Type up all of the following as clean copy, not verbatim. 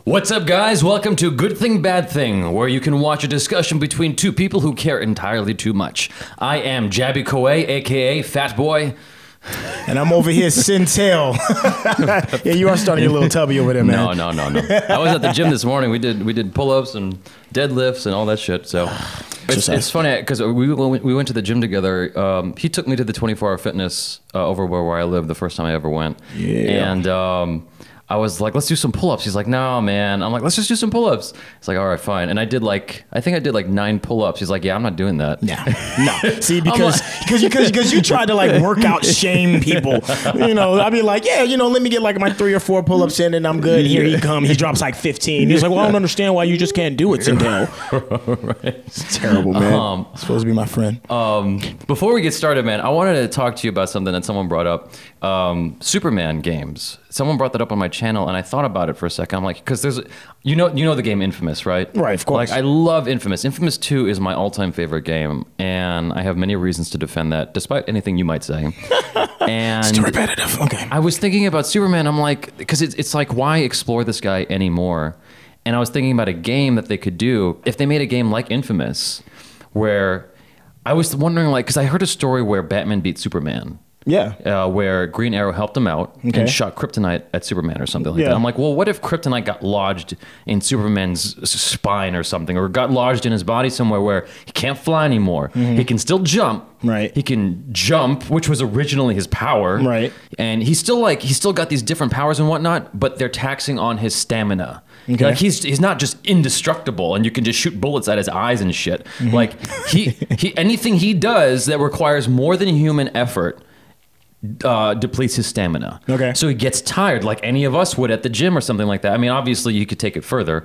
What's up, guys? Welcome to Good Thing, Bad Thing, where you can watch a discussion between two people who care entirely too much. I am Jabby Koei, a.k.a. Fat Boy. And I'm over here, Sintel. Yeah, you are starting a little tubby over there, man. No. I was at the gym this morning. We did pull-ups and deadlifts and all that shit. So it's funny because we went to the gym together. He took me to the 24-hour fitness over where I live the first time I ever went. Yeah. And I was like, let's do some pull-ups. He's like, no, man. I'm like, let's just do some pull-ups. It's like, all right, fine. And I think I did like 9 pull-ups. He's like, yeah, I'm not doing that. No. See, because you tried to like workout shame people. You know, I'd be like, yeah, you know, let me get like my 3 or 4 pull-ups in and I'm good. Here he comes. He drops like 15. He's like, well, I don't understand why you just can't do it, Sintel. Right. It's terrible, man. Supposed to be my friend. Before we get started, man, I wanted to talk to you about something that someone brought up. Superman games. Someone brought that up on my channel, and I thought about it for a second. I'm like, because there's, you know the game Infamous, right? Right, of course. Like, I love Infamous. Infamous 2 is my all-time favorite game, and I have many reasons to defend that, despite anything you might say. And it's too repetitive. Okay. I was thinking about Superman. I'm like, because it's like, why explore this guy anymore? And I was thinking about a game that they could do if they made a game like Infamous, where I was wondering, like, because I heard a story where Batman beat Superman. Yeah. Where Green Arrow helped him out and shot kryptonite at Superman or something like that. I'm like, well, what if kryptonite got lodged in Superman's spine or something, or got lodged in his body somewhere where he can't fly anymore? He can still jump. Right. He can jump, which was originally his power. Right. And he's still got these different powers and whatnot, but they're taxing on his stamina. Okay. Like he's not just indestructible and you can just shoot bullets at his eyes and shit. Like he anything he does that requires more than human effort depletes his stamina. Okay. So he gets tired like any of us would at the gym or something like that. I mean, obviously you could take it further.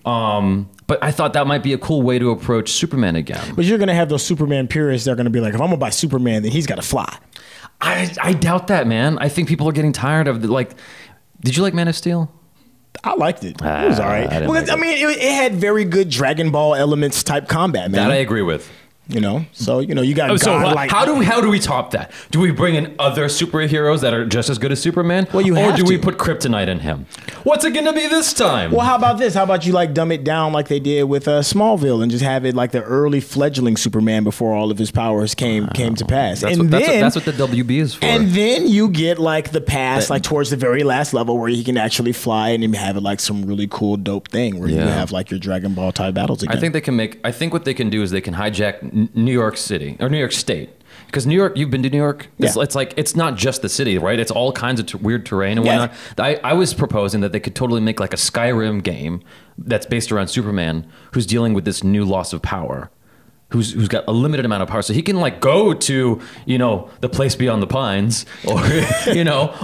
But I thought that might be a cool way to approach Superman again. But you're going to have those Superman purists that are going to be like, if I'm going to buy Superman, then he's got to fly. I doubt that, man. I think people are getting tired of like, did you like Man of Steel? I liked it. It was all right. I mean, it had very good Dragon Ball elements type combat, man. That I agree with. You know, so you know you got. How do we top that? Do we bring in other superheroes that are just as good as Superman? Well, or do we put kryptonite in him? What's it gonna be this time? Well, how about this? How about you like dumb it down like they did with Smallville and just have it like the early fledgling Superman before all of his powers came to pass. That's what the WB is for. And then you get like the past, like towards the very last level where he can actually fly and have it like some really cool, dope thing where you have like your Dragon Ball type battles again. I think what they can do is they can hijack New York City or New York State, because New York, you've been to New York. It's like it's not just the city, right? It's all kinds of weird terrain and whatnot. I was proposing that they could totally make like a Skyrim game that's based around Superman, who's dealing with this new loss of power, who's got a limited amount of power, so he can like go to the place beyond the pines, or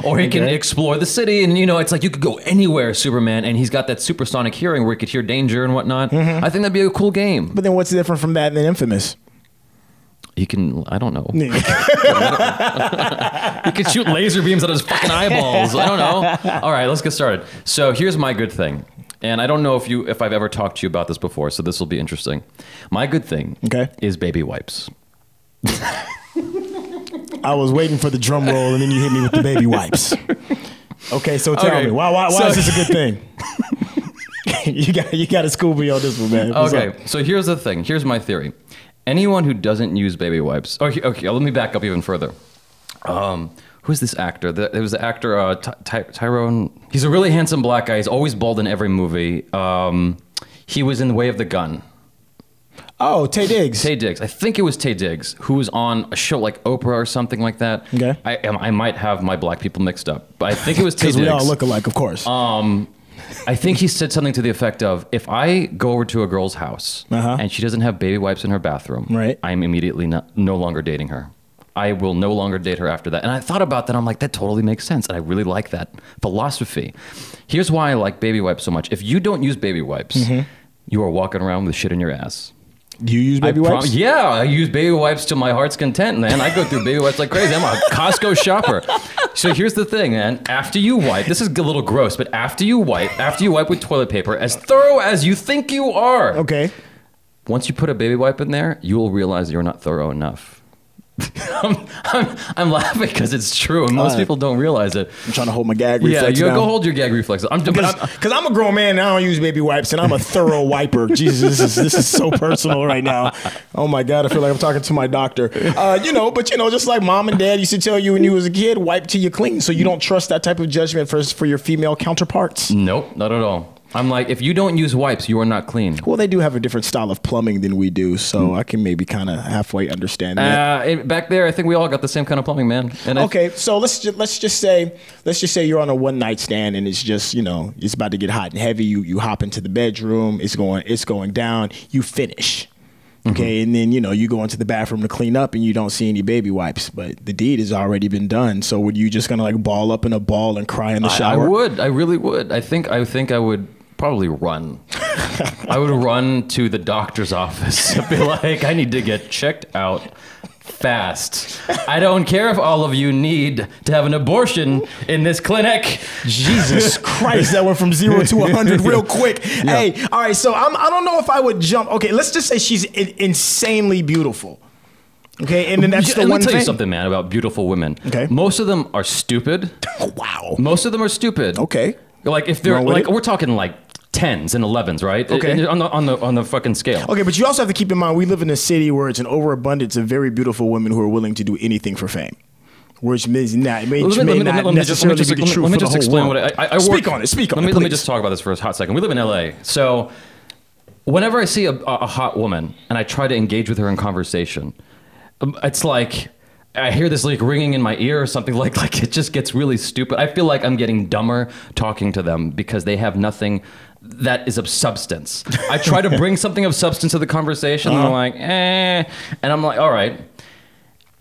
or he can explore the city, and it's like you could go anywhere, Superman, and he's got that supersonic hearing where he could hear danger and whatnot. I think that'd be a cool game. But then what's different from that than Infamous? He can, I don't know. He can shoot laser beams at his fucking eyeballs. I don't know. All right, let's get started. So here's my good thing. And I don't know if I've ever talked to you about this before, so this will be interesting. My good thing is baby wipes. I was waiting for the drum roll, and then you hit me with the baby wipes. Okay, so tell me, why is this a good thing? you got to school me on this one, man. Okay, so here's the thing. Here's my theory. Anyone who doesn't use baby wipes... Okay, let me back up even further. Who's this actor? There was the actor Tyrone. He's a really handsome black guy. He's always bald in every movie. He was in The Way of the Gun. Oh, Taye Diggs. Taye Diggs. I think it was Taye Diggs, who was on a show like Oprah or something like that. Okay. I might have my black people mixed up, but I think it was Taye Diggs. Because we all look alike, of course. I think he said something to the effect of, if I go over to a girl's house and she doesn't have baby wipes in her bathroom, I'm immediately no longer dating her. I will no longer date her after that. And I thought about that. I'm like, that totally makes sense. And I really like that philosophy. Here's why I like baby wipes so much. If you don't use baby wipes, you are walking around with shit in your ass. Do you use baby wipes? Yeah, I use baby wipes to my heart's content, man. I go through baby wipes like crazy. I'm a Costco shopper. So here's the thing, man. After you wipe, this is a little gross, but after you wipe with toilet paper, as thorough as you think you are. Okay. Once you put a baby wipe in there, you will realize you're not thorough enough. I'm laughing because it's true, and most people don't realize it. I'm trying to hold my gag reflex. Yeah, now. go hold your gag reflex. Because I'm a grown man and I don't use baby wipes, and I'm a thorough wiper. Jesus, this is so personal right now. Oh my God, I feel like I'm talking to my doctor. Just like mom and dad used to tell you when you was a kid, wipe till you're clean. So you don't trust that type of judgment for your female counterparts? Nope, not at all. I'm like, if you don't use wipes, you are not clean. Well, they do have a different style of plumbing than we do, so I can maybe kind of halfway understand that. Back there, I think we all got the same kind of plumbing, man. And okay, so let's just say you're on a one night stand and it's just it's about to get hot and heavy. You hop into the bedroom. It's going down. You finish. Okay, and then you go into the bathroom to clean up and you don't see any baby wipes, but the deed has already been done. So would you just gonna like ball up in a ball and cry in the shower? I would. I really would. I think I would probably run. I would run to the doctor's office and be like, I need to get checked out fast. I don't care if all of you need to have an abortion in this clinic. Jesus Christ, that went from 0 to 100 real quick. Yeah. Hey, all right, so I don't know if I would jump. Okay, let's just say she's insanely beautiful. Okay, and then that's the one thing. Let me tell you something, man, about beautiful women. Okay. Most of them are stupid. Wow. Most of them are stupid. Okay. Like if they're like, we're talking like 10s and 11s, right? Okay. On the fucking scale. Okay, but you also have to keep in mind we live in a city where it's an overabundance of very beautiful women who are willing to do anything for fame. Which may not necessarily be the truth. Let me just explain what I speak on it. Let me just talk about this for a hot second. We live in LA, so whenever I see a hot woman and I try to engage with her in conversation, it's like I hear this like ringing in my ear or something like it just gets really stupid. I feel like I'm getting dumber talking to them because they have nothing that is of substance. I try to bring something of substance to the conversation, and they're like, and I'm like, all right.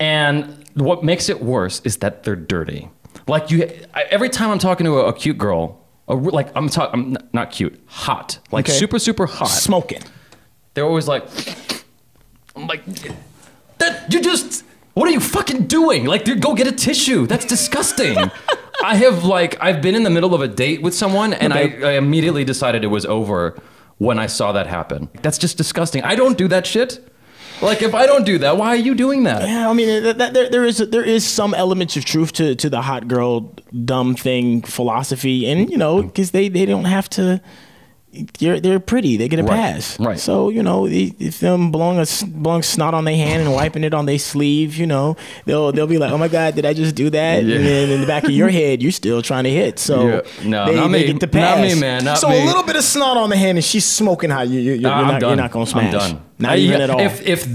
And what makes it worse is that they're dirty. Like every time I'm talking to a cute girl, I'm not cute, hot, like super, super hot, smoking. They're always like, I'm like, what are you fucking doing? Like, dude, go get a tissue. That's disgusting. I've been in the middle of a date with someone and I immediately decided it was over when I saw that happen. That's just disgusting. I don't do that shit. Like, if I don't do that, why are you doing that? Yeah, I mean, there is some elements of truth to the hot girl dumb thing philosophy, and because they don't have to. They're pretty. They get a pass. Right. So if them blowing snot on their hand and wiping it on their sleeve, they'll be like, oh my God, did I just do that? Yeah. And then in the back of your head, you're still trying to hit. So they get the pass. Not me, man. Not so me. A little bit of snot on the hand and she's smoking hot. You're not gonna smash. I'm done. Not even at all. If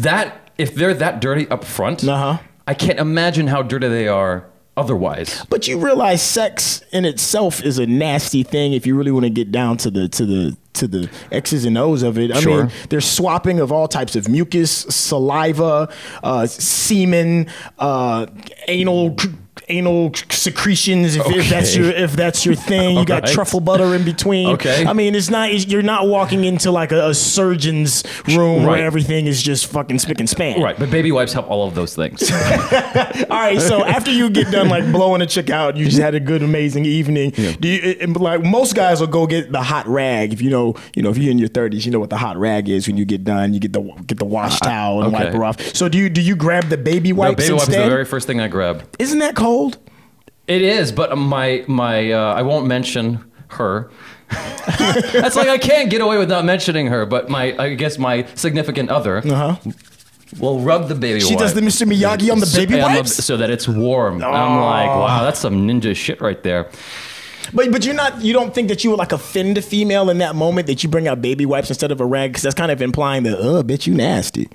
they're that dirty up front, I can't imagine how dirty they are otherwise. But you realize sex in itself is a nasty thing if you really want to get down to the X's and O's of it. I mean, there's swapping of all types of mucus, saliva, semen, anal secretions if that's your thing. You got truffle butter in between. Okay. I mean, you're not walking into like a surgeon's room where everything is just fucking spick and span. Right, but baby wipes help all of those things. All right, so after you get done like blowing a chick out, you just had a good amazing evening. Yeah. Do you like most guys will go get the hot rag if if you're in your 30s, you know what the hot rag is. When you get done, you get the wash towel and wipe her off. So do you grab the baby wipes instead? Baby wipes is the very first thing I grab. Isn't that cold? It is, but my I won't mention her. That's like I can't get away with not mentioning her, but I guess my significant other will rub the baby wipe. She does the Mr. Miyagi on the baby wipes? So that it's warm. Oh. I'm like, wow, that's some ninja shit right there. But you don't think that you would like offend a female in that moment that you bring out baby wipes instead of a rag? Because that's kind of implying that, bitch, you nasty.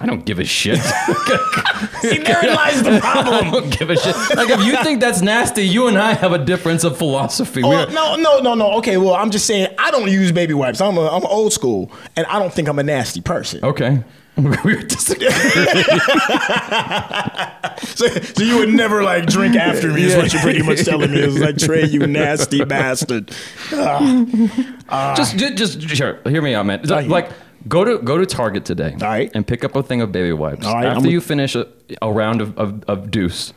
I don't give a shit. See, therein lies the problem. I don't give a shit. Like, if you think that's nasty, you and I have a difference of philosophy. No. Okay, well, I'm just saying I don't use baby wipes. I'm old school, and I don't think I'm a nasty person. Okay. We're disagreeing. So you would never like drink after me is what you're pretty much telling me. It's like, Trey, you nasty bastard. Just sure. Hear me out, man. Like, go to Target today, all right, and pick up a thing of baby wipes. All right, After you finish a round of deuce,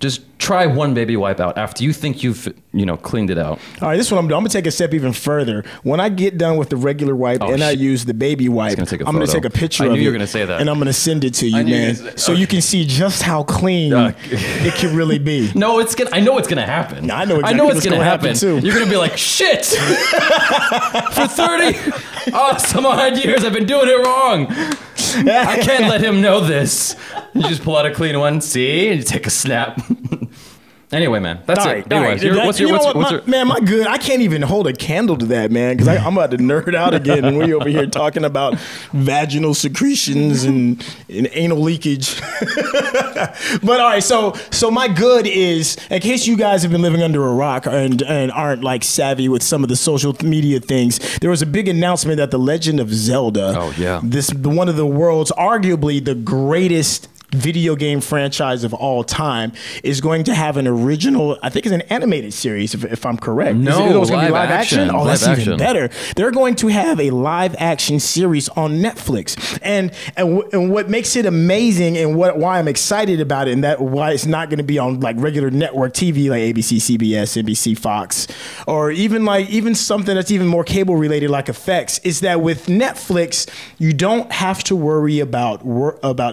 Just try one baby wipeout after you think you've, cleaned it out. All right, this one I'm going to take a step even further. When I get done with the regular wipe and I use the baby wipe, I'm going to take a picture of it. I knew you were going to say that. And I'm going to send it to you, man, so you can see just how clean it can really be. No, I know it's going to happen. I know exactly what's going to happen too. You're going to be like, shit, for 30 some odd years I've been doing it wrong. I can't let him know this. You just pull out a clean one, see, and you take a snap. Anyway, man, that's it. Anyways, man, my good. I can't even hold a candle to that, man, because I'm about to nerd out again, and we over here talking about vaginal secretions and anal leakage. But all right, so my good is, in case you guys have been living under a rock and aren't like savvy with some of the social media things, there was a big announcement that The Legend of Zelda, one of the world's arguably the greatest video game franchise of all time, is going to have an original, I think it's an animated series, if I'm correct. No, it's going to be live action? Oh, that's even better. They're going to have a live action series on Netflix. And what makes it amazing and why I'm excited about it, and that why it's not going to be on like regular network TV like ABC, CBS, NBC, Fox, or even something that's even more cable related like FX, is that with Netflix, you don't have to worry about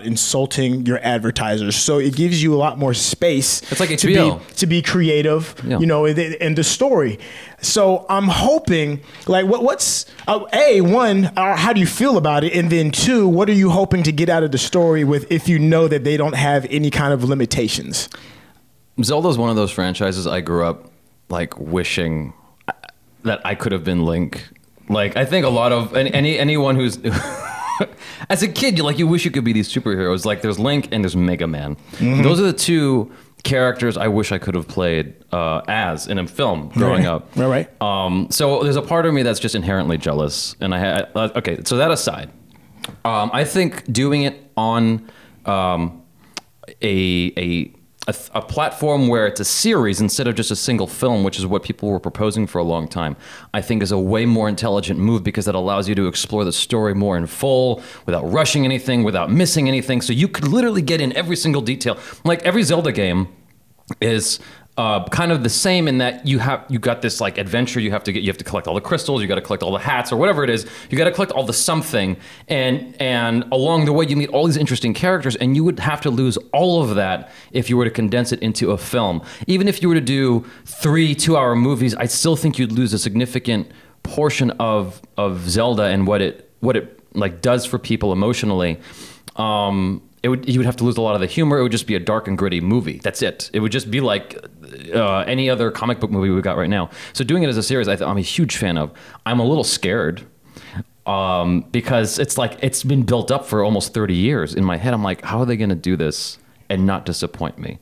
insulting your advertisers, so it gives you a lot more space. It's like HBO. to be creative, in the story. So I'm hoping, like, what's one, how do you feel about it, and then two, what are you hoping to get out of the story with if you know that they don't have any kind of limitations? Zelda's one of those franchises I grew up like wishing that I could have been Link. Like, I think a lot of anyone who's as a kid, you wish you could be these superheroes. Like, there's Link and there's Mega Man. Mm-hmm. Those are the two characters I wish I could have played as in a film growing up. Right. So there's a part of me that's just inherently jealous. And okay, so that aside, I think doing it on a platform where it's a series instead of just a single film, which is what people were proposing for a long time, I think is a way more intelligent move, because that allows you to explore the story more in full without rushing anything, without missing anything. So you could literally get in every single detail. Like, every Zelda game is kind of the same in that you got this like adventure you have to collect all the crystals, you got to collect all the hats or whatever it is, you got to collect all the something, and along the way you meet all these interesting characters, and you would have to lose all of that if you were to condense it into a film. Even if you were to do 3 2-hour movies, I still think you'd lose a significant portion of Zelda and what it like does for people emotionally. You would have to lose a lot of the humor. It would just be a dark and gritty movie. That's it. It would just be like any other comic book movie we got right now. So doing it as a series, I'm a huge fan of. I'm a little scared because it's like it's been built up for almost 30 years. In my head, I'm like, how are they going to do this and not disappoint me?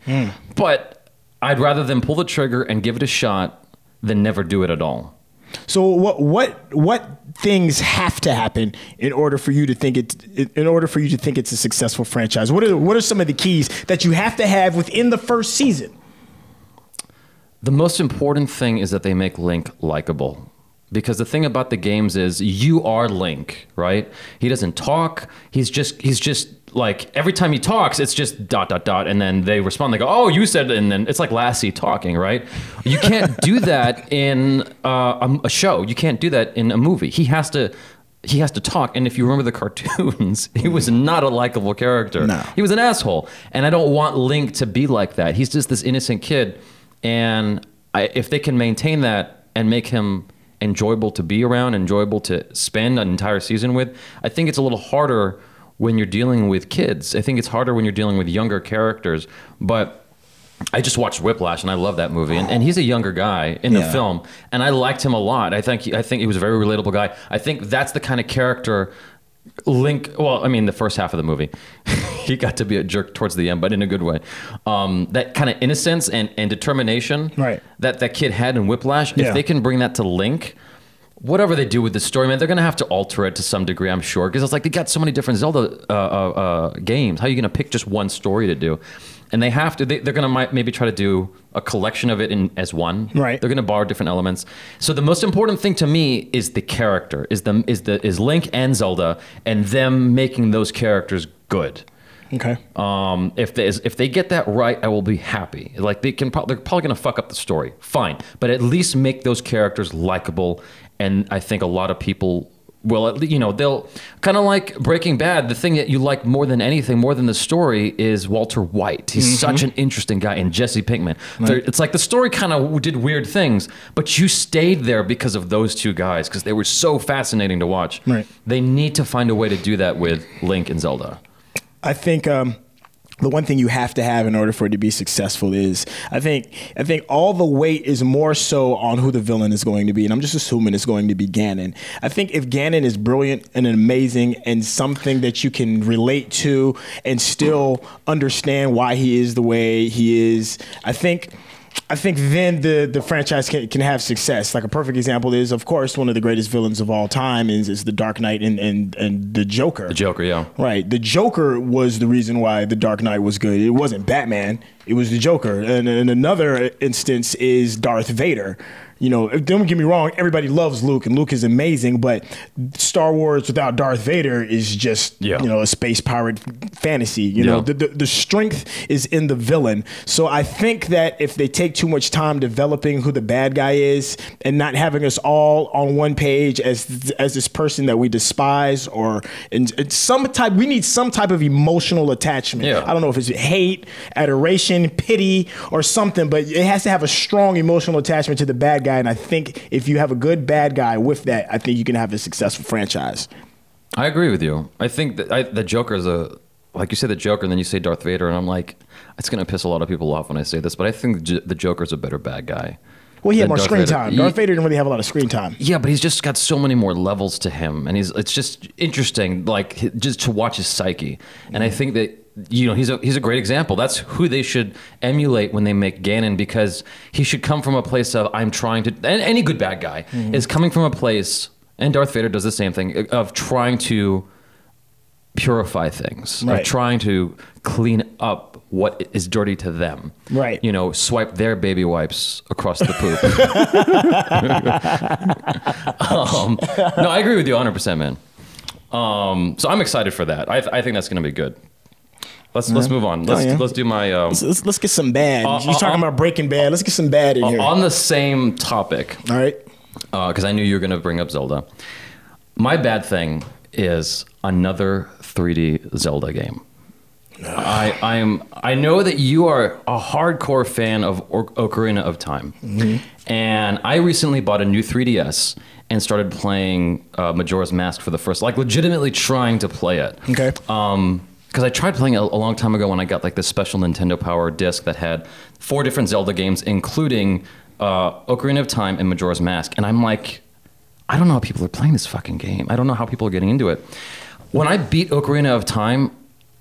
But I'd rather them pull the trigger and give it a shot than never do it at all. So what things have to happen in order for you to think it's a successful franchise? What are some of the keys that you have to have within the first season? The most important thing is that they make Link likable. Because the thing about the games is you are Link, right? He doesn't talk. He's just like, every time he talks, it's just ... and then they respond. They go, "Oh, you said," and then it's like Lassie talking, right? You can't do that in a show. You can't do that in a movie. He has to talk. And if you remember the cartoons, he was not a likable character. No. He was an asshole. And I don't want Link to be like that. He's just this innocent kid. And if they can maintain that and make him enjoyable to be around, enjoyable to spend an entire season with, I think it's a little harder when you're dealing with kids. I think it's harder when you're dealing with younger characters. But I just watched Whiplash, and I love that movie. And he's a younger guy in the film, and I liked him a lot. I think he was a very relatable guy. I think that's the kind of character Link. Well, I mean, the first half of the movie, he got to be a jerk towards the end, but in a good way. That kind of innocence and determination that kid had in Whiplash. If they can bring that to Link, whatever they do with the story, man, they're going to have to alter it to some degree, I'm sure. Because it's like they got so many different Zelda games. How are you going to pick just one story to do? And they have to. They're going to maybe try to do a collection of it as one. Right. They're going to borrow different elements. So the most important thing to me is the character, is Link and Zelda, and them making those characters good. Okay. If they get that right, I will be happy. Like they're probably gonna fuck up the story. Fine, but at least make those characters likable. And I think a lot of people will, they'll kind of like Breaking Bad. The thing that you like more than anything, more than the story, is Walter White. He's such an interesting guy, and Jesse Pinkman. Right. It's like the story kind of did weird things, but you stayed there because of those two guys, because they were so fascinating to watch. Right. They need to find a way to do that with Link and Zelda. I think the one thing you have to have in order for it to be successful is I think all the weight is more so on who the villain is going to be, and I'm just assuming it's going to be Ganon. I think if Ganon is brilliant and amazing and something that you can relate to and still understand why he is the way he is, I think then the franchise can have success. Like a perfect example is, of course, one of the greatest villains of all time is the Dark Knight and the Joker. The Joker, yeah. Right. The Joker was the reason why the Dark Knight was good. It wasn't Batman. It was the Joker. And another instance is Darth Vader. Don't get me wrong, everybody loves Luke, and Luke is amazing, but Star Wars without Darth Vader is just, a space pirate fantasy. The strength is in the villain. So I think that if they take too much time developing who the bad guy is and not having us all on one page as this person that we despise, we need some type of emotional attachment. Yeah. I don't know if it's hate, adoration, pity, or something, but it has to have a strong emotional attachment to the bad guy. And I think if you have a good bad guy with that, I think you can have a successful franchise. I agree with you. I think that the Joker is like you say the Joker, and then you say Darth Vader, and I'm like, it's going to piss a lot of people off when I say this, but I think the Joker's a better bad guy. Well, he had more screen time. Darth Vader didn't really have a lot of screen time. Yeah, but he's just got so many more levels to him, and it's just interesting, like just to watch his psyche. And I think that he's a great example. That's who they should emulate when they make Ganon, because he should come from a place of I'm trying to. And any good bad guy is coming from a place, and Darth Vader does the same thing, of trying to purify things, of trying to clean up what is dirty to them. Right. Swipe their baby wipes across the poop. No, I agree with you 100%, man. So I'm excited for that. I think that's going to be good. Let's move on. Let's do my. Let's get some bad. You're talking about Breaking Bad. Let's get some bad in here. On the same topic. All right. Because I knew you were going to bring up Zelda. My bad thing is another 3D Zelda game. I know that you are a hardcore fan of Ocarina of Time, and I recently bought a new 3DS and started playing Majora's Mask for the first, like legitimately trying to play it. Okay. Because I tried playing it a long time ago when I got like this special Nintendo Power disc that had 4 different Zelda games, including Ocarina of Time and Majora's Mask. And I'm like, I don't know how people are playing this fucking game. I don't know how people are getting into it. When I beat Ocarina of Time,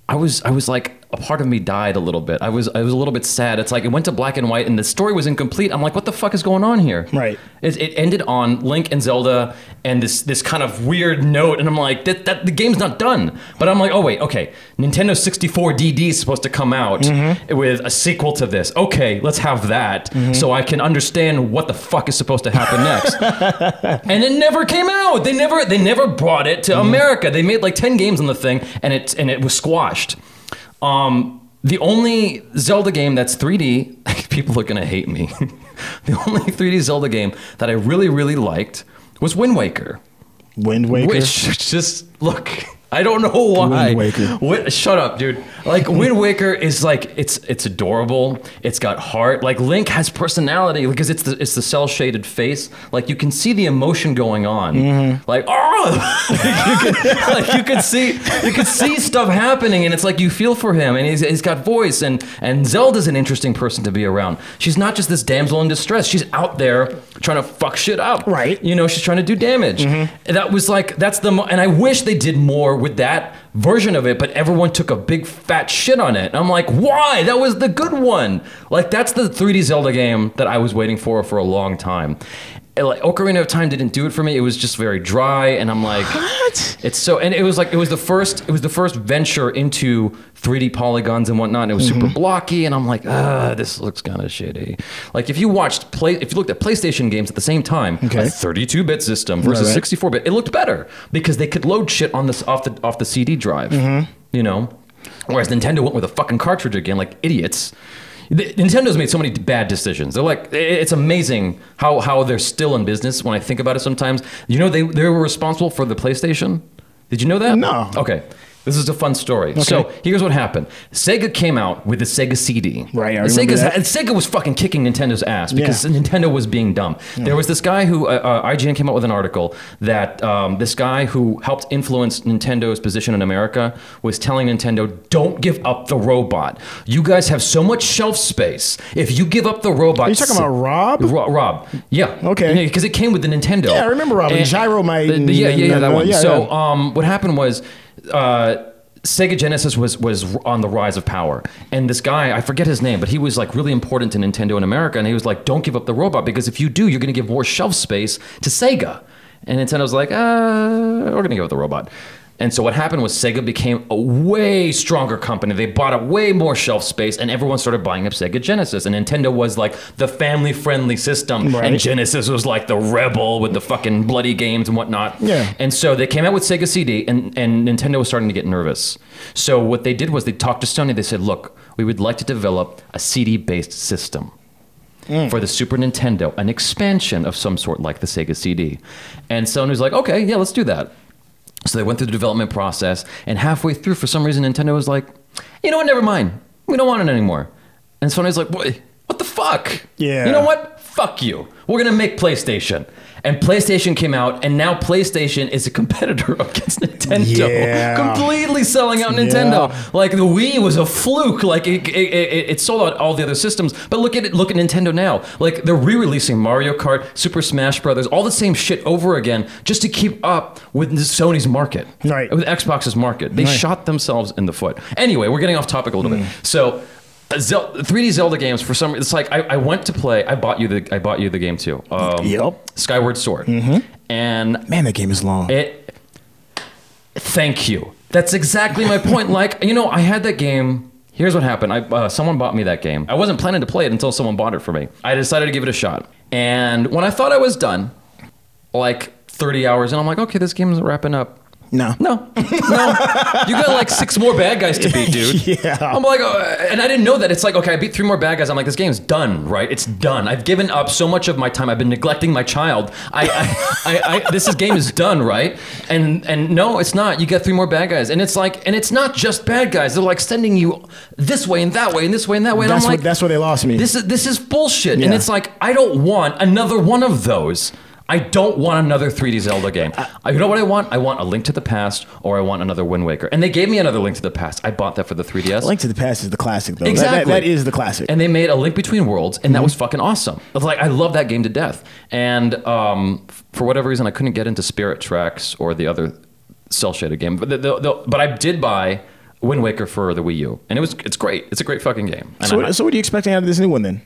I was like, a part of me died a little bit. I was a little bit sad. It's like it went to black and white and the story was incomplete. I'm like, what the fuck is going on here? Right. It ended on Link and Zelda and this kind of weird note, and I'm like, that the game's not done. But I'm like, oh wait, okay. Nintendo 64 DD is supposed to come out with a sequel to this. Okay, let's have that so I can understand what the fuck is supposed to happen next. And it never came out. They never brought it to America. They made like 10 games on the thing, and it was squashed. The only Zelda game that's 3D, people are gonna hate me. The only 3D Zelda game that I really, really liked was Wind Waker. Wind Waker? Which just, look, I don't know why. Wind Waker. Shut up, dude. Like, Wind Waker is like, it's adorable. It's got heart. Like, Link has personality because it's the cel-shaded face. Like, you can see the emotion going on. Like, you could see stuff happening, and it's like you feel for him, and he's got voice, and Zelda's an interesting person to be around. She's not just this damsel in distress. She's out there trying to fuck shit up. Right. She's trying to do damage. That was like, and I wish they did more with that version of it, but everyone took a big fat shit on it. And I'm like, why? That was the good one. Like, that's the 3D Zelda game that I was waiting for a long time. Like, Ocarina of Time didn't do it for me. It was just very dry, and I'm like, what? It's so, and it was the first venture into 3D polygons and whatnot. And it was super blocky, and I'm like, this looks kind of shitty. Like, if you looked at PlayStation games at the same time, a 32-bit system versus 64-bit, it looked better because they could load shit on this off the CD drive. Whereas Nintendo went with a fucking cartridge again, like idiots. Nintendo's made so many bad decisions. They're like, it's amazing how they're still in business when I think about it sometimes. You know, they were responsible for the PlayStation. Did you know that? No. Okay. This is a fun story. Okay. So here's what happened. Sega came out with the Sega CD. Right, I remember that. Sega was fucking kicking Nintendo's ass because Nintendo was being dumb. Yeah. There was this guy who, IGN came out with an article that this guy who helped influence Nintendo's position in America was telling Nintendo, don't give up the robot. You guys have so much shelf space. If you give up the robot... Are you talking about Rob? Rob, yeah. Okay. Because it came with the Nintendo. Yeah, I remember Rob. And Gyromite. Yeah, that one. Yeah, so what happened was... Sega Genesis was on the rise of power, and this guy, I forget his name, but he was like really important to Nintendo in America, and he was like, don't give up the robot, because if you do, you're going to give more shelf space to Sega. And Nintendo's like, we're going to give up the robot. And so what happened was Sega became a way stronger company. They bought up way more shelf space, and everyone started buying up Sega Genesis. And Nintendo was like the family-friendly system, and Genesis was like the rebel with the fucking bloody games and whatnot. Yeah. And so they came out with Sega CD, and Nintendo was starting to get nervous. So what they did was they talked to Sony. They said, look, we would like to develop a CD-based system. For the Super Nintendo, an expansion of some sort like the Sega CD. And Sony was like, okay, yeah, let's do that. So they went through the development process, and halfway through, for some reason, Nintendo was like, you know what, never mind. We don't want it anymore. And Sony's like, what the fuck? Yeah. You know what? Fuck you. We're going to make PlayStation. And PlayStation came out, and now PlayStation is a competitor against Nintendo. Yeah. Completely selling out Nintendo. Yeah. Like, the Wii was a fluke. Like, it sold out all the other systems. But look at Nintendo now. Like, they're re-releasing Mario Kart, Super Smash Brothers, all the same shit over again, just to keep up with Sony's market. Right. With Xbox's market. They shot themselves in the foot. Anyway, we're getting off topic a little bit. So... 3D Zelda games, for some reason, it's like I went to play. I bought you the game too. Yep. Skyward Sword. And man, that game is long. Thank you. That's exactly my point. Like, you know, I had that game. Here's what happened. Someone bought me that game. I wasn't planning to play it until someone bought it for me. I decided to give it a shot. And when I thought I was done, like 30 hours, and I'm like, okay, this game is wrapping up. No. You got like 6 more bad guys to beat, dude. Yeah. I'm like, and I didn't know that. It's like, okay, I beat 3 more bad guys. I'm like, this game's done, right? It's done. I've given up so much of my time. I've been neglecting my child. This game is done, right? And no, it's not. You get 3 more bad guys, and it's like, and it's not just bad guys. They're like sending you this way and that way and this way and that way. And I'm like, that's where they lost me. This is bullshit. Yeah. And it's like, I don't want another one of those. I don't want another 3D Zelda game. You know what I want? I want A Link to the Past, or I want another Wind Waker. And they gave me another Link to the Past. I bought that for the 3DS. A Link to the Past is the classic, though. Exactly. That is the classic. And they made A Link Between Worlds, and that was fucking awesome. I was like, I love that game to death. And for whatever reason, I couldn't get into Spirit Tracks or the other cel-shaded game. But I did buy Wind Waker for the Wii U, and it's great. It's a great fucking game. And so what are you expecting out of this new one then?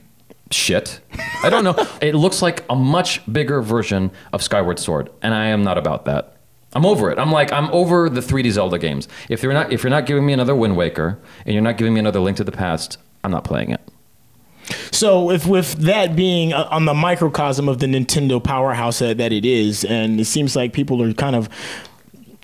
Shit. I don't know. It looks like a much bigger version of Skyward Sword, and I am not about that. I'm over it. I'm over the 3D Zelda games. If you're not giving me another Wind Waker, and you're not giving me another Link to the Past, I'm not playing it. So if with that being on the microcosm of the Nintendo powerhouse that it is, and it seems like people are kind of,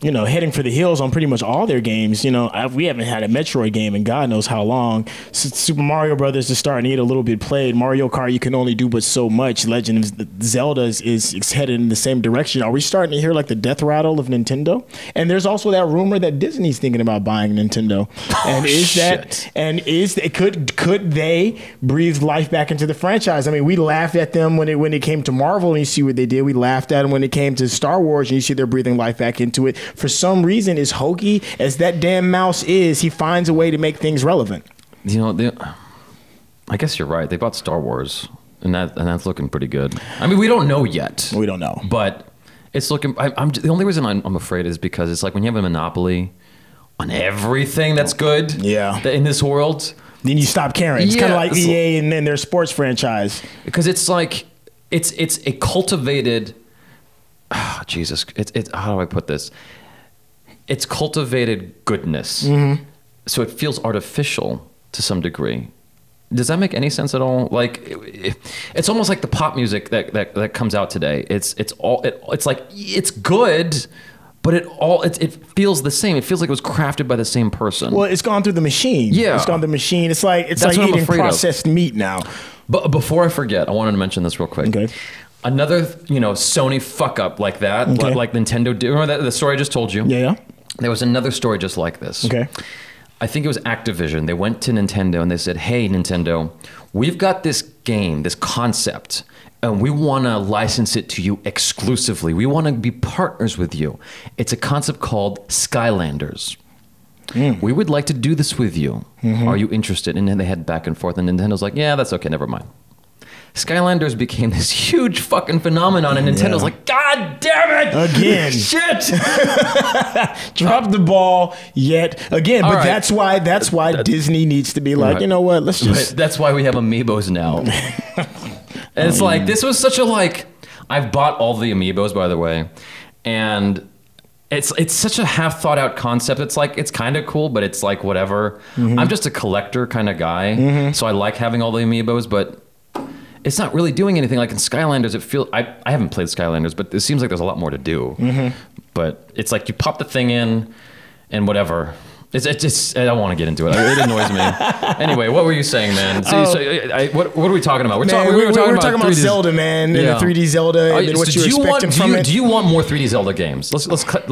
you know, heading for the hills on pretty much all their games. You know, we haven't had a Metroid game in God knows how long. Super Mario Brothers is starting to get a little bit played. Mario Kart, you can only do but so much. Legend of Zelda is headed in the same direction. Are we starting to hear like the death rattle of Nintendo? And there's also that rumor that Disney's thinking about buying Nintendo. And could they breathe life back into the franchise? I mean, we laughed at them when it came to Marvel, and you see what they did. We laughed at them when it came to Star Wars, and you see they're breathing life back into it. For some reason, as hokey as that damn mouse is, he finds a way to make things relevant. You know, I guess you're right. They bought Star Wars, and that's looking pretty good. I mean, we don't know yet. We don't know, but it's looking. The only reason I'm afraid is because it's like when you have a monopoly on everything that's good. Yeah. In this world, then you stop caring. It's kind of like EA and their sports franchise. Because it's like it's a cultivated. Oh, Jesus, how do I put this? It's cultivated goodness. So it feels artificial to some degree. Does that make any sense at all? Like, it's almost like the pop music that comes out today. It's like it's good, but it feels the same. It feels like it was crafted by the same person. Well, it's gone through the machine. Yeah. It's gone through the machine. It's like eating processed meat now. But before I forget, I wanted to mention this real quick. Okay. Another, Sony fuck up like that, like Nintendo did. Remember the story I just told you? Yeah. There was another story just like this. Okay. I think it was Activision. They went to Nintendo and they said, hey, Nintendo, we've got this game, this concept, and we want to license it to you exclusively. We want to be partners with you. It's a concept called Skylanders. We would like to do this with you. Are you interested? And then they head back and forth, and Nintendo's like, yeah, that's okay, never mind. Skylanders became this huge fucking phenomenon, and Nintendo's like, God damn it! Again. Shit! Drop the ball yet again. But right. that's why Disney needs to be like, you know what, let's just... That's why we have Amiibos now. And it's like, this was such a I've bought all the Amiibos, by the way, and it's such a half thought out concept. It's like, it's kind of cool, but it's like, whatever. I'm just a collector kind of guy, so I like having all the Amiibos, but it's not really doing anything. Like in Skylanders, I haven't played Skylanders, but it seems like there's a lot more to do. But it's like you pop the thing in and whatever. It's just, I don't want to get into it. It annoys me. Anyway, what were you saying, man? What are we talking about? We were talking about Zelda, man, and the 3D Zelda, and what you're expecting from it. Do you want more 3D Zelda games? Let's cut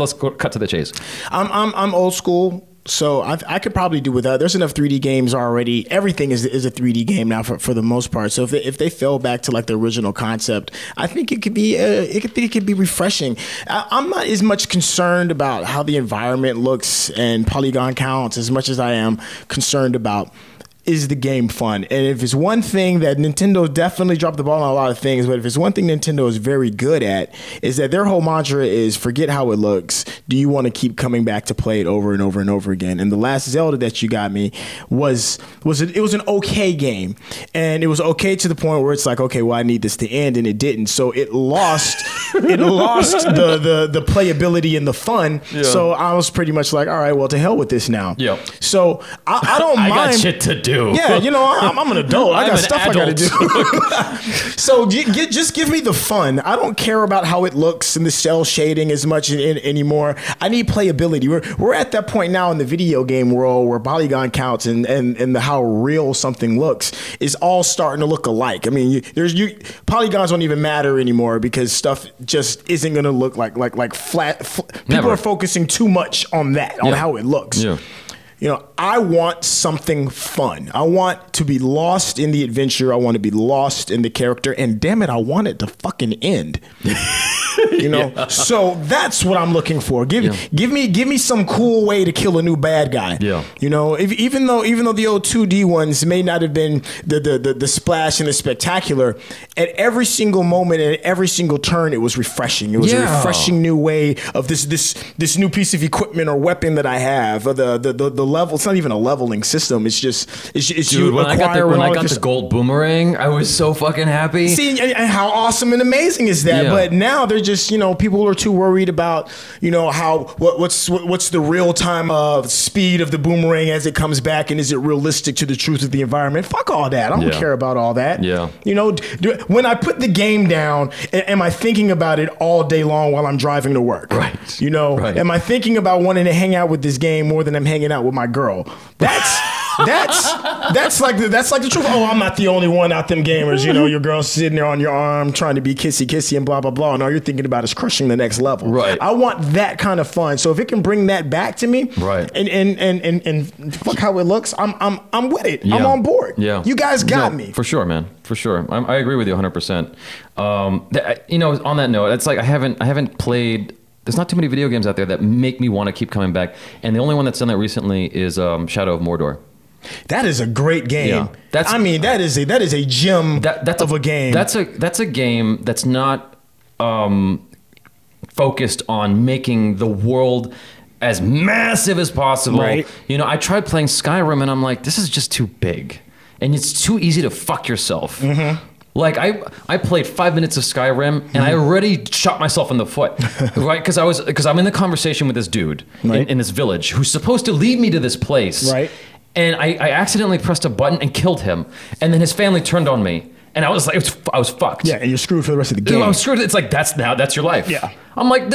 to the chase. I'm old school. So I could probably do without. There's enough 3D games already. Everything is a 3D game now for the most part. So if they fell back to like the original concept, I think it could be refreshing. I'm not as much concerned about how the environment looks and polygon counts as much as I am concerned about, is the game fun? And if it's one thing that Nintendo definitely dropped the ball on a lot of things, but if it's one thing Nintendo is very good at, is that their whole mantra is forget how it looks. Do you want to keep coming back to play it over and over and over again? And the last Zelda that you got me was an okay game, and it was okay to the point where it's like, okay, well, I need this to end, and it didn't. So it lost the playability and the fun. Yeah. So I was pretty much like, all right, well, to hell with this now. Yeah. So I don't mind. I got shit to do. Yeah, I'm an adult. I got stuff I got to do. So just give me the fun. I don't care about how it looks and the cell shading as much anymore. I need playability. We're at that point now in the video game world where polygon counts and how real something looks is all starting to look alike. I mean, polygons don't even matter anymore because stuff just isn't going to look like flat. People are focusing too much on that, on how it looks. Yeah. I want something fun. I want to be lost in the adventure. I want to be lost in the character. And damn it, I want it to fucking end. So that's what I'm looking for. Give me some cool way to kill a new bad guy. Yeah. Even though the old 2D ones may not have been the splash and the spectacular, at every single moment and at every single turn, it was refreshing. It was a refreshing new way of this new piece of equipment or weapon that I have. Or the level. It's not even a leveling system. It's just Dude, you when I got the gold boomerang, I was so fucking happy. See, and how awesome and amazing is that? Yeah. But now they're just people are too worried about what's the real time speed of the boomerang as it comes back, and is it realistic to the truth of the environment? Fuck all that. I don't care about all that. Yeah. When I put the game down, am I thinking about it all day long while I'm driving to work? Right. Right. Am I thinking about wanting to hang out with this game more than I'm hanging out with my girl? That's like the truth. Oh, I'm not the only one out them gamers. Your girl's sitting there on your arm trying to be kissy and blah blah blah, and all you're thinking about is crushing the next level. Right. I want that kind of fun. So if it can bring that back to me, right, and fuck how it looks, I'm with it. Yeah. I'm on board. Yeah. You guys got me. For sure, man. For sure. I agree with you 100%. On that note, it's like I haven't played. There's not too many video games out there that make me want to keep coming back. And the only one that's done that recently is Shadow of Mordor. That is a great game. Yeah. That is a gem of a game. That's a game that's not focused on making the world as massive as possible. Right. I tried playing Skyrim and I'm like, this is just too big. And it's too easy to fuck yourself. Mm-hmm. Like I played 5 minutes of Skyrim and I already shot myself in the foot, right? Because I'm in the conversation with this dude in this village who's supposed to lead me to this place, right? And I accidentally pressed a button and killed him, and then his family turned on me, and I was like, I was fucked. Yeah, and you're screwed for the rest of the game. I was screwed. It's like that's your life. Yeah. I'm like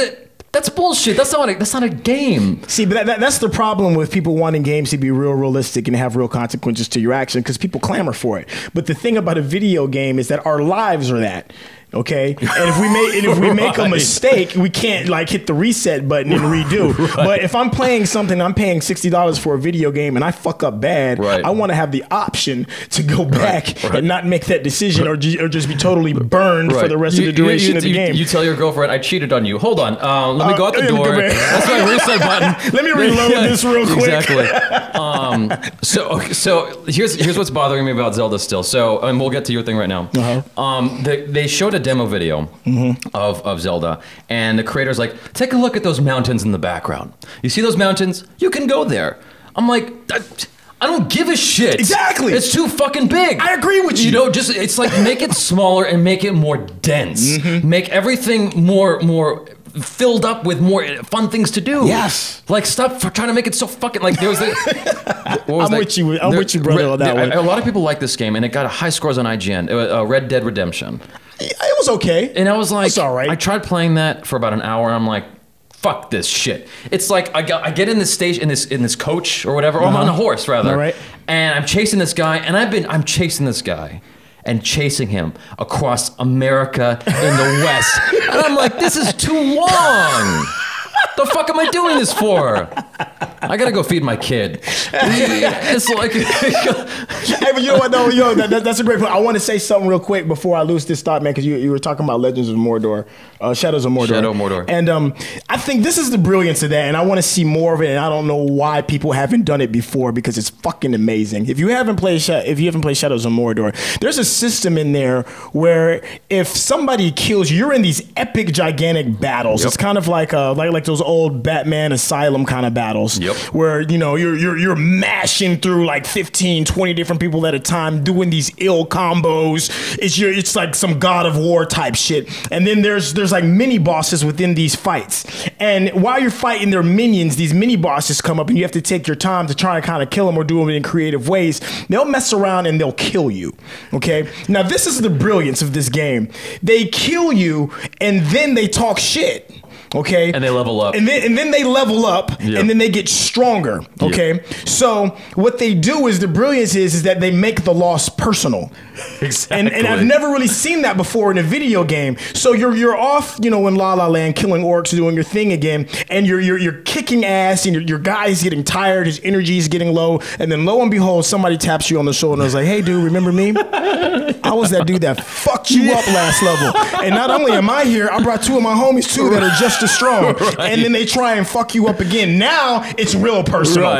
That's bullshit. That's not a game. See, but that's the problem with people wanting games to be realistic and have real consequences to your action, because people clamor for it. But the thing about a video game is that our lives are that. Okay, and if we make a mistake, we can't like hit the reset button and redo. Right. But if I'm playing something, I'm paying $60 for a video game, and I fuck up bad, I want to have the option to go back and not make that decision, or just be totally burned for the rest of the duration of the game. You tell your girlfriend, "I cheated on you." Hold on, let me go out the door. That's my reset button. Let me reload this real quick. Exactly. So here's what's bothering me about Zelda still. So, and we'll get to your thing right now. They showed a demo video of Zelda, and the creator's like, take a look at those mountains in the background. You see those mountains? You can go there. I'm like, I don't give a shit. Exactly. It's too fucking big. I agree with you. You know, just it's like make it smaller and make it more dense. Make everything more filled up with more fun things to do. Yes. Like stop trying to make it so fucking like there was I'm with you, brother, on that one. A lot of people like this game, and it got high scores on IGN. Red Dead Redemption. It was okay. And I was like, it's all right. I tried playing that for about an hour, and I'm like, fuck this shit. It's like I get in this stage in this coach or whatever, or I'm on a horse rather, and I'm chasing this guy, and I'm chasing this guy and chasing him across America in the West, and I'm like, this is too long. The fuck am I doing this for? I gotta go feed my kid. It's like, hey, but you know what? No, that's a great point. I want to say something real quick before I lose this thought, man, because you were talking about Legends of Mordor, Shadows of Mordor. Shadow of Mordor. And I think this is the brilliance of that, and I want to see more of it. And I don't know why people haven't done it before, because it's fucking amazing. If you haven't played Shadows of Mordor, there's a system in there where if somebody kills you, you're in these epic, gigantic battles. It's kind of like those old Batman Asylum kind of battles, where you're mashing through like 15, 20 different people at a time, doing these ill combos. It's like some God of War type shit. And then there's like mini bosses within these fights. And while you're fighting their minions, these mini bosses come up, and you have to take your time to try and kind of kill them or do them in creative ways. They'll mess around and they'll kill you. Okay. Now this is the brilliance of this game. They kill you and then they talk shit. Okay, and they level up, and then they level up, and then they get stronger. Okay, so what they do is the brilliance is that they make the loss personal. Exactly, and I've never really seen that before in a video game. So you're off, in La La Land, killing orcs, doing your thing again, and you're kicking ass, and your guy's getting tired, his energy's getting low, and then lo and behold, somebody taps you on the shoulder and is like, "Hey, dude, remember me? I was that dude that fucked you up last level, and not only am I here, I brought two of my homies too that are just as strong." And then they try and fuck you up again. Now it's real personal,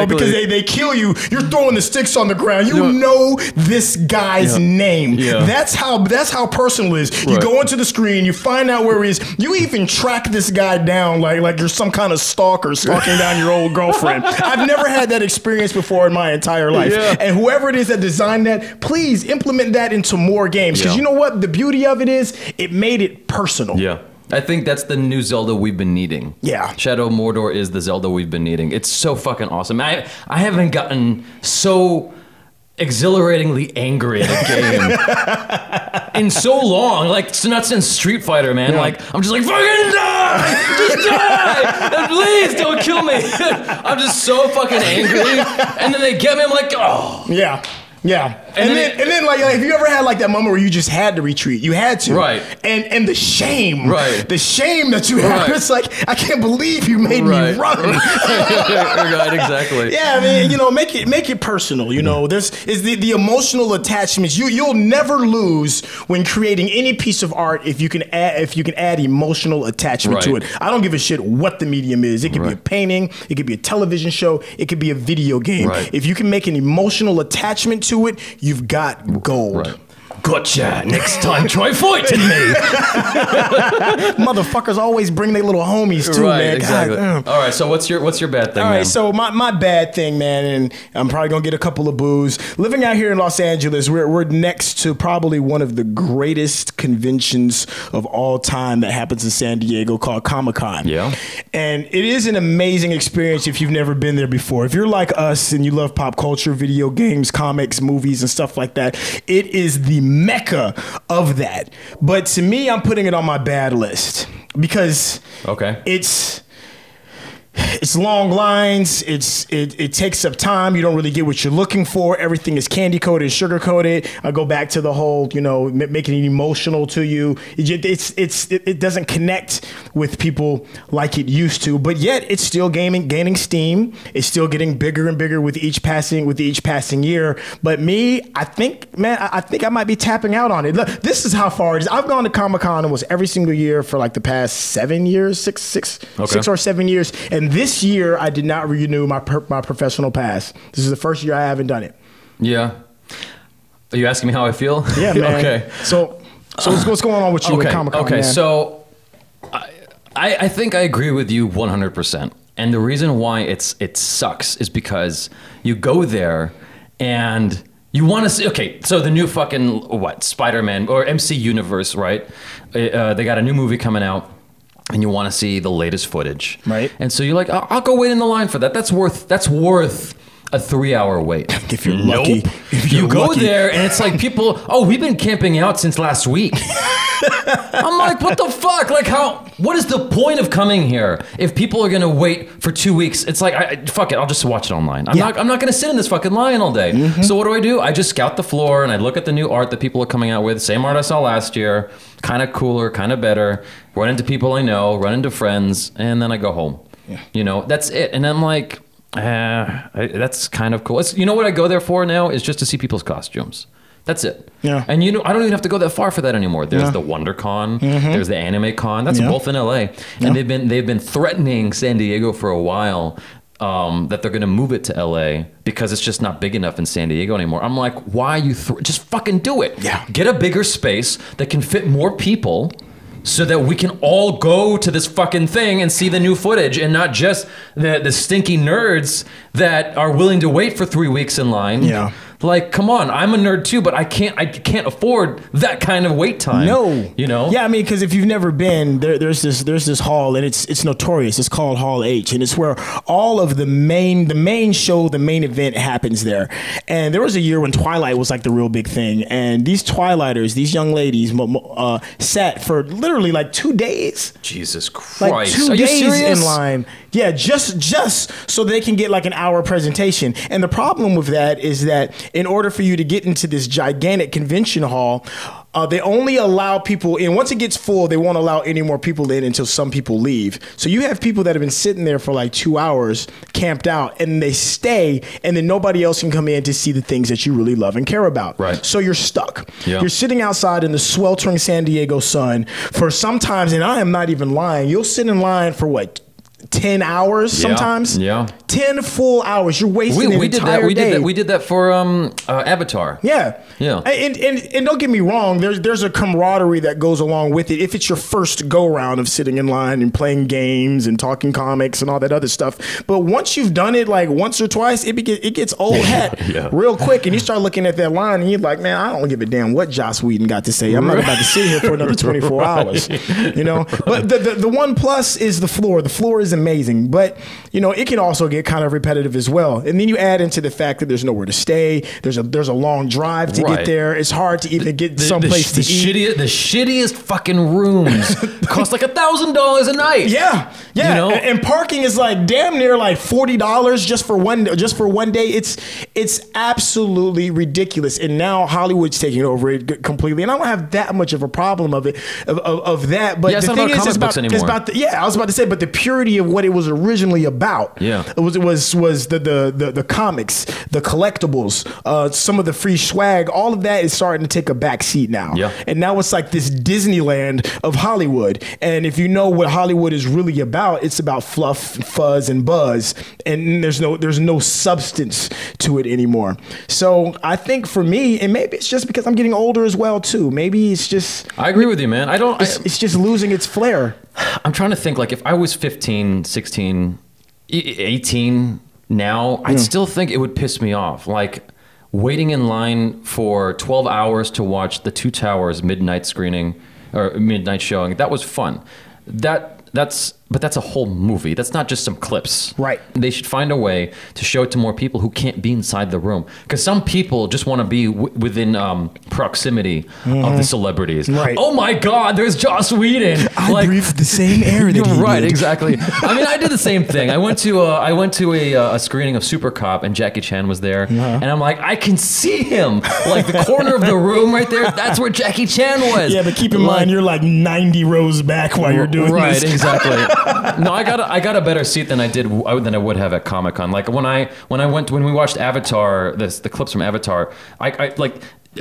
because they kill you. You're throwing the sticks on the ground. You know this guy's name. That's how personal it is. You go into the screen, you find out where he is. You even track this guy down like you're some kind of stalker stalking down your old girlfriend. I've never had that experience before in my entire life. And whoever it is that designed that, please implement that into more games, because you know what? The beauty of it is it made it personal. I think that's the new Zelda we've been needing. Shadow of Mordor is the Zelda we've been needing. It's so fucking awesome. I haven't gotten so exhilaratingly angry at a game in so long. Like, it's not since Street Fighter, man. Like, I'm just like, fucking die! Just die! And please don't kill me! I'm just so fucking angry. And then they get me, I'm like, oh. And then like have you ever had like that moment where you just had to retreat? You had to. And the shame. The shame that you have. It's like, I can't believe you made me run. Exactly. Yeah, I mean, make it personal. This is the emotional attachments. You'll never lose when creating any piece of art if you can add emotional attachment to it. I don't give a shit what the medium is. It could be a painting, it could be a television show, it could be a video game. If you can make an emotional attachment to it, you've got gold. Gotcha. Next time, try fighting me. Motherfuckers always bring their little homies too, man. Exactly. All right. So what's your bad thing? All right. So my bad thing, man, and I'm probably gonna get a couple of boos. Living out here in Los Angeles, we're next to probably one of the greatest conventions of all time that happens in San Diego, called Comic-Con. And it is an amazing experience if you've never been there before. If you're like us and you love pop culture, video games, comics, movies, and stuff like that, it is the mecca of that. But to me, I'm putting it on my bad list because it's long lines. It takes up time. You don't really get what you're looking for. Everything is candy coated, sugar coated. I go back to the whole, making it emotional to you. It doesn't connect with people like it used to. But yet it's still gaining steam. It's still getting bigger and bigger with each passing year. But me, I think I might be tapping out on it. Look, this is how far it is. I've gone to Comic-Con almost every single year for like the past 7 years, six or 7 years. And this year, I did not renew my professional pass. This is the first year I haven't done it. Yeah. Are you asking me how I feel? Yeah, man. Okay. So what's going on with you with Comic-Con, Okay, man? So I think I agree with you 100%. And the reason why it sucks is because you go there and you want to see, okay, so the new fucking, Spider-Man or MC Universe, right? They got a new movie coming out. And you want to see the latest footage, right? And so you're like, I'll go wait in the line for that. That's worth a 3-hour wait. If you're lucky. You go there and it's like people, we've been camping out since last week. I'm like, what the fuck? Like what is the point of coming here if people are going to wait for 2 weeks? It's like, fuck it, I'll just watch it online. I'm not going to sit in this fucking line all day. Mm-hmm. So what do? I just scout the floor and I look at the new art that people are coming out with. Same art I saw last year, kind of cooler, kind of better. Run into people I know, run into friends, and then I go home. Yeah. That's it. And I'm like, that's kind of cool. You know what I go there for now is just to see people's costumes. That's it. Yeah. And I don't even have to go that far for that anymore. There's the WonderCon. Mm-hmm. There's the Anime Con. That's both in LA. And they've been threatening San Diego for a while that they're going to move it to LA because it's just not big enough in San Diego anymore. I'm like, why you just fucking do it? Yeah. Get a bigger space that can fit more people. So that we can all go to this fucking thing and see the new footage and not just the stinky nerds that are willing to wait for 3 weeks in line. Yeah. Like, come on, I'm a nerd too, but I can't afford that kind of wait time. No. Yeah, I mean, because if you've never been, there's this hall and it's notorious. It's called Hall H, and it's where all of the main show, the main event happens there. And there was a year when Twilight was like the real big thing, and these Twilighters, these young ladies, sat for literally like 2 days. Jesus Christ! Like 2 days in line. Yeah, just so they can get like an hour presentation. And the problem with that is that in order for you to get into this gigantic convention hall, they only allow people in. Once it gets full, they won't allow any more people in until some people leave. So you have people that have been sitting there for like 2 hours, camped out, and they stay, and then nobody else can come in to see the things that you really love and care about. Right. So you're stuck. Yeah. You're sitting outside in the sweltering San Diego sun for sometimes, and I am not even lying, you'll sit in line for 10 hours sometimes. Yeah. 10 full hours. You're wasting an entire day. We did that for Avatar. Yeah. Yeah. And don't get me wrong, there's a camaraderie that goes along with it. If it's your first go round of sitting in line and playing games and talking comics and all that other stuff. But once you've done it like once or twice, it gets old hat real quick. And you start looking at that line and you're like, man, I don't give a damn what Joss Whedon got to say. I'm not about to sit here for another 24 hours. But the one plus is the floor. The floor is amazing, but it can also get kind of repetitive as well. And then you add into the fact that there's nowhere to stay. There's a long drive to get there. It's hard to even get someplace to eat. The shittiest fucking rooms cost like $1,000 a night. Yeah. And parking is like damn near like $40 just for one day. It's absolutely ridiculous. And now Hollywood's taking over it completely. And I don't have that much of a problem of that. But the thing is, I was about to say, but the purity of what it was originally about. Yeah. It was the comics, the collectibles, some of the free swag, all of that is starting to take a back seat now. Yeah. And now it's like this Disneyland of Hollywood. And if you know what Hollywood is really about, it's about fluff, fuzz, and buzz. And there's no substance to it anymore. So I think for me, and maybe it's just because I'm getting older as well too. Maybe it's just I agree with you, man. It's just losing its flair. I'm trying to think, like, if I was 15, 16, 18 now, I'd still think it would piss me off. Like, waiting in line for 12 hours to watch the Two Towers midnight screening or midnight showing, that was fun. But but that's a whole movie. That's not just some clips. Right. They should find a way to show it to more people who can't be inside the room. Because some people just want to be within proximity of the celebrities. Right. Oh my God, there's Joss Whedon. I breathed the same air that he right, did. exactly. I mean, I did the same thing. I went to a screening of Super Cop, and Jackie Chan was there, and I'm like, I can see him, like the corner of the room right there. That's where Jackie Chan was. Yeah, but keep in mind, you're like 90 rows back while you're doing right, this. Exactly. No, I got a better seat than I would have at Comic-Con. Like when we watched Avatar, the clips from Avatar, I like.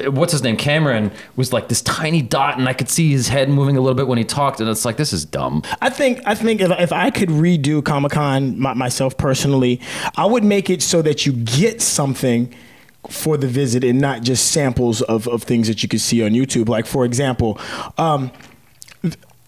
What's his name? Cameron was like this tiny dot, and I could see his head moving a little bit when he talked, and it's like, this is dumb. I think if I could redo Comic-Con myself personally, I would make it so that you get something for the visit and not just samples of things that you could see on YouTube. Like, for example,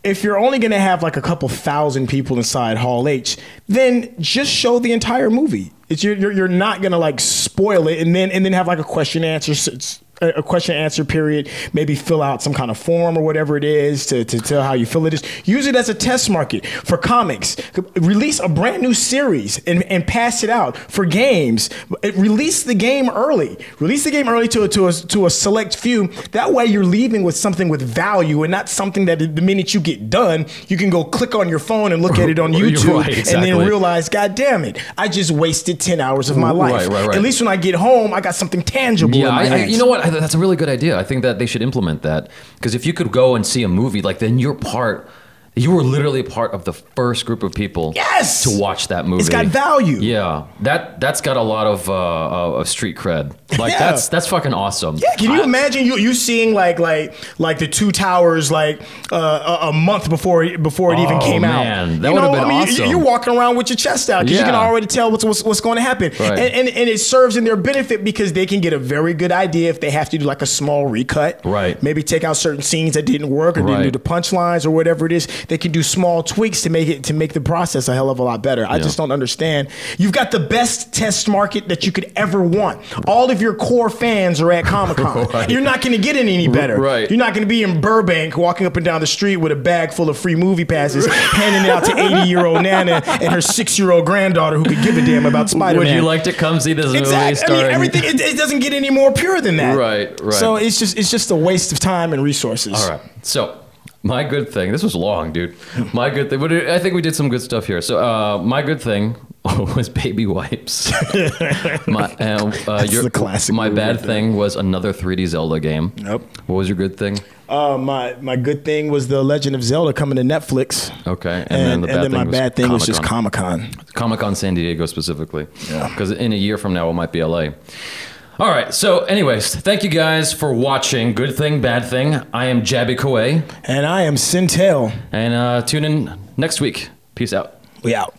if you're only going to have like a couple thousand people inside Hall H, then just show the entire movie. You're not going to like spoil it and then have like a question answer period, maybe fill out some kind of form or whatever it is to tell how you feel it is. Use it as a test market for comics. Release a brand new series and pass it out for games. Release the game early. Release the game early to a select few. That way you're leaving with something with value and not something that the minute you get done, you can go click on your phone and look at it on YouTube right, exactly. and then realize, God damn it, I just wasted 10 hours of my life. Right. At least when I get home, I got something tangible in my hands. You know what? That's a really good idea. I think that they should implement that, because if you could go and see a movie, like, then you were literally a part of the first group of people to watch that movie. It's got value. Yeah, that's got a lot of street cred. Like that's fucking awesome. Yeah, can you imagine you seeing like the Two Towers like a month before it even came out? Man, that would have been awesome. You're walking around with your chest out because you can already tell what's going to happen, right. and it serves in their benefit because they can get a very good idea if they have to do like a small recut. Right. Maybe take out certain scenes that didn't work or didn't do the punchlines or whatever it is. They can do small tweaks to make the process a hell of a lot better. I just don't understand. You've got the best test market that you could ever want. All of your core fans are at Comic-Con. Right. You're not going to get it any better. Right. You're not going to be in Burbank walking up and down the street with a bag full of free movie passes, handing it out to 80-year-old Nana and her 6-year-old granddaughter who could give a damn about Spider-Man. Would you like to come see this movie? Exactly. I mean, everything. It doesn't get any more pure than that. Right. So it's just a waste of time and resources. All right. So my good thing. This was long, dude. My good thing. I think we did some good stuff here. So my good thing was baby wipes. That's the classic. My bad thing was another 3D Zelda game. Yep. What was your good thing? My good thing was The Legend of Zelda coming to Netflix. Okay. And then my bad thing was just Comic-Con. Comic-Con San Diego specifically. Yeah. Because in a year from now, it might be LA. All right. So anyways, thank you guys for watching Good Thing, Bad Thing. I am Jabby Kouay. And I am Sintel. And tune in next week. Peace out. We out.